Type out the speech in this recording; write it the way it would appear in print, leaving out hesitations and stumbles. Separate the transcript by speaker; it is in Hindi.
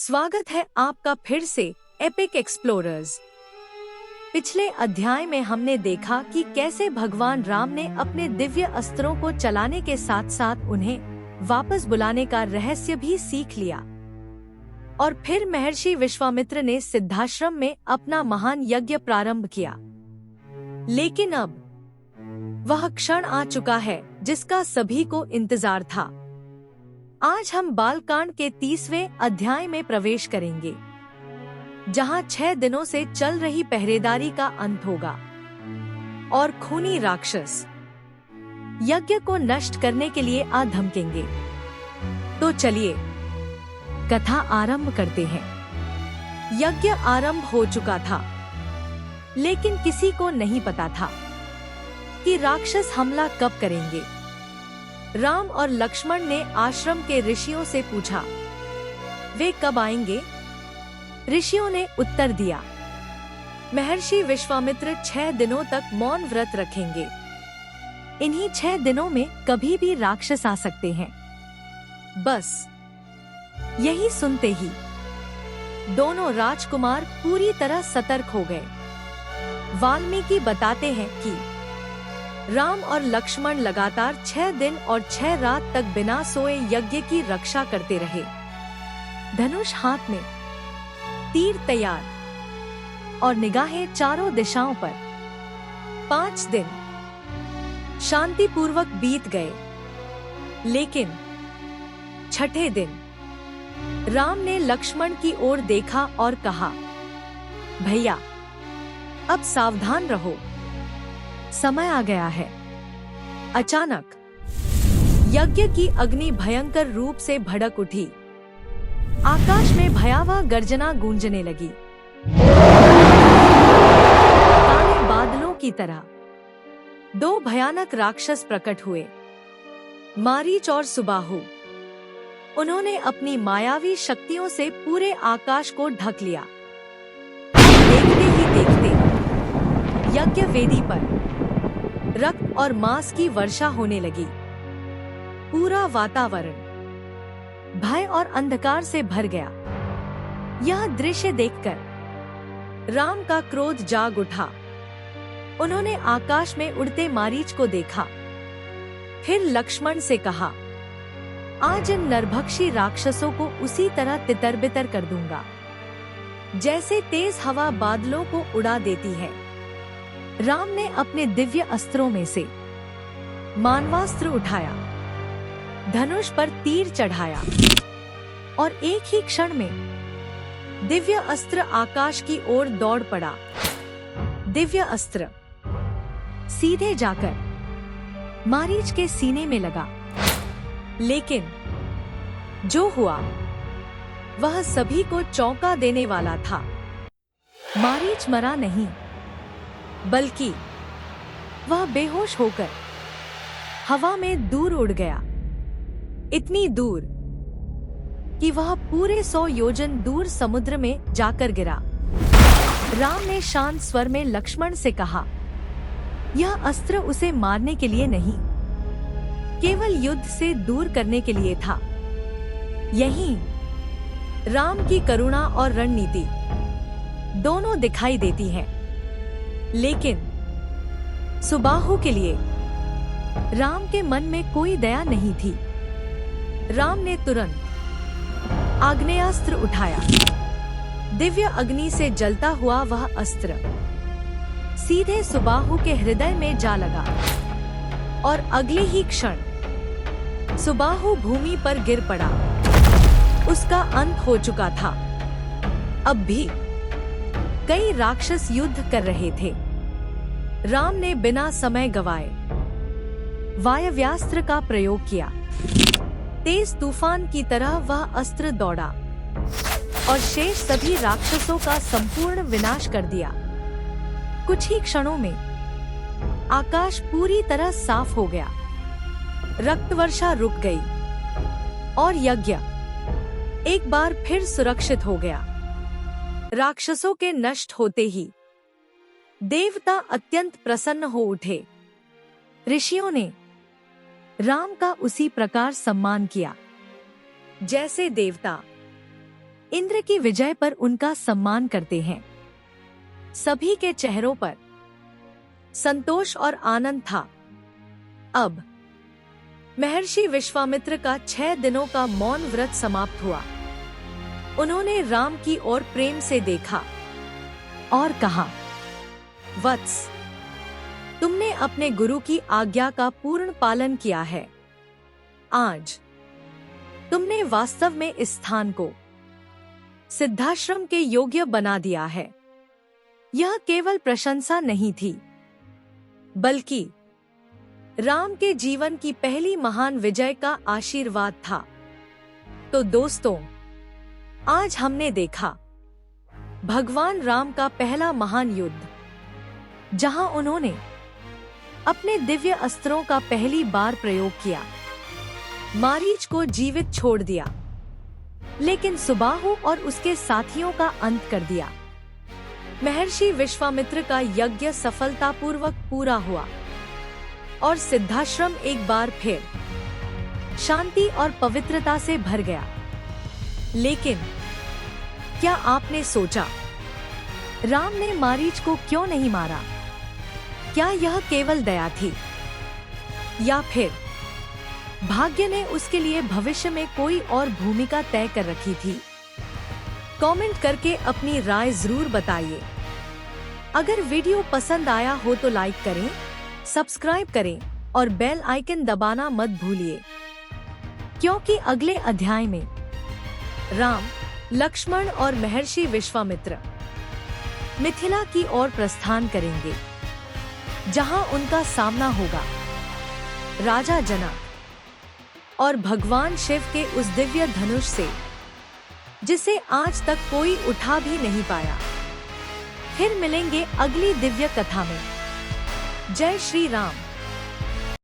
Speaker 1: स्वागत है आपका फिर से एपिक एक्सप्लोरर्स। पिछले अध्याय में हमने देखा कि कैसे भगवान राम ने अपने दिव्य अस्त्रों को चलाने के साथ साथ उन्हें वापस बुलाने का रहस्य भी सीख लिया। और फिर महर्षि विश्वामित्र ने सिद्धाश्रम में अपना महान यज्ञ प्रारंभ किया। लेकिन अब वह क्षण आ चुका है जिसका सभी को इंतजार था। आज हम बालकांड के 30वें अध्याय में प्रवेश करेंगे, जहां 6 दिनों से चल रही पहरेदारी का अंत होगा और खूनी राक्षस यज्ञ को नष्ट करने के लिए आ धमकेंगे। तो चलिए कथा आरंभ करते हैं। यज्ञ आरंभ हो चुका था, लेकिन किसी को नहीं पता था कि राक्षस हमला कब करेंगे। राम और लक्ष्मण ने आश्रम के ऋषियों से पूछा, वे कब आएंगे? ऋषियों ने उत्तर दिया, महर्षि विश्वामित्र 6 दिनों तक मौन व्रत रखेंगे। इन्हीं 6 दिनों में कभी भी राक्षस आ सकते हैं। बस यही सुनते ही दोनों राजकुमार पूरी तरह सतर्क हो गए। वाल्मीकि बताते हैं कि राम और लक्ष्मण लगातार 6 दिन और 6 रात तक बिना सोए यज्ञ की रक्षा करते रहे, धनुष हाथ में, तीर तैयार और निगाहें चारों दिशाओं पर। 5 दिन शांतिपूर्वक बीत गए, लेकिन 6ठे दिन राम ने लक्ष्मण की ओर देखा और कहा, भैया अब सावधान रहो, समय आ गया है। अचानक यज्ञ की अग्नि भयंकर रूप से भड़क उठी। आकाश में भयावह गर्जना गूंजने लगी। काले बादलों की तरह 2 भयानक राक्षस प्रकट हुए, मारीच और सुबाहु। उन्होंने अपनी मायावी शक्तियों से पूरे आकाश को ढक लिया। देखते ही देखते यज्ञ वेदी पर रक्त और मांस की वर्षा होने लगी। पूरा वातावरण भय और अंधकार से भर गया। यह दृश्य देखकर राम का क्रोध जाग उठा। उन्होंने आकाश में उड़ते मारीच को देखा। फिर लक्ष्मण से कहा, आज इन नरभक्षी राक्षसों को उसी तरह तितर-बितर कर दूंगा, जैसे तेज हवा बादलों को उड़ा देती है। राम ने अपने दिव्य अस्त्रों में से मानवास्त्र उठाया, धनुष पर तीर चढ़ाया और एक ही क्षण में दिव्य अस्त्र आकाश की ओर दौड़ पड़ा। दिव्य अस्त्र सीधे जाकर मारीच के सीने में लगा, लेकिन जो हुआ वह सभी को चौंका देने वाला था। मारीच मरा नहीं, बल्कि वह बेहोश होकर हवा में दूर उड़ गया, इतनी दूर कि वह पूरे 100 योजन दूर समुद्र में जाकर गिरा। राम ने शांत स्वर में लक्ष्मण से कहा, यह अस्त्र उसे मारने के लिए नहीं, केवल युद्ध से दूर करने के लिए था। यहीं राम की करुणा और रणनीति दोनों दिखाई देती हैं। लेकिन सुबाहु के लिए राम के मन में कोई दया नहीं थी। राम ने तुरंत आग्नेयास्त्र उठाया। दिव्य अग्नि से जलता हुआ वह अस्त्र सीधे सुबाहु के हृदय में जा लगा और अगले ही क्षण सुबाहु भूमि पर गिर पड़ा। उसका अंत हो चुका था। अब भी कई राक्षस युद्ध कर रहे थे। राम ने बिना समय गवाए वायव्यास्त्र का प्रयोग किया। तेज तूफान की तरह वह अस्त्र दौड़ा और शेष सभी राक्षसों का संपूर्ण विनाश कर दिया। कुछ ही क्षणों में आकाश पूरी तरह साफ हो गया, रक्त वर्षा रुक गई और यज्ञ एक बार फिर सुरक्षित हो गया। राक्षसों के नष्ट होते ही देवता अत्यंत प्रसन्न हो उठे। ऋषियों ने राम का उसी प्रकार सम्मान किया जैसे देवता इंद्र की विजय पर उनका सम्मान करते हैं। सभी के चेहरों पर संतोष और आनंद था। अब महर्षि विश्वामित्र का 6 दिनों का मौन व्रत समाप्त हुआ। उन्होंने राम की ओर प्रेम से देखा और कहा, वत्स, तुमने अपने गुरु की आज्ञा का पूर्ण पालन किया है। आज तुमने वास्तव में इस स्थान को सिद्धाश्रम के योग्य बना दिया है। यह केवल प्रशंसा नहीं थी, बल्कि राम के जीवन की पहली महान विजय का आशीर्वाद था। तो दोस्तों, आज हमने देखा भगवान राम का पहला महान युद्ध, जहां उन्होंने अपने दिव्य अस्त्रों का पहली बार प्रयोग किया, मारीच को जीवित छोड़ दिया, लेकिन सुबाहु और उसके साथियों का अंत कर दिया। महर्षि विश्वामित्र का यज्ञ सफलतापूर्वक पूरा हुआ और सिद्धाश्रम एक बार फिर शांति और पवित्रता से भर गया। लेकिन क्या आपने सोचा, राम ने मारीच को क्यों नहीं मारा? क्या यह केवल दया थी, या फिर भाग्य ने उसके लिए भविष्य में कोई और भूमिका तय कर रखी थी? कमेंट करके अपनी राय जरूर बताइए। अगर वीडियो पसंद आया हो तो लाइक करें, सब्सक्राइब करें और बेल आइकन दबाना मत भूलिए, क्योंकि अगले अध्याय में राम, लक्ष्मण और महर्षि विश्वामित्र मिथिला की ओर प्रस्थान करेंगे, जहां उनका सामना होगा राजा जनक और भगवान शिव के उस दिव्य धनुष से, जिसे आज तक कोई उठा भी नहीं पाया। फिर मिलेंगे अगली दिव्य कथा में। जय श्री राम।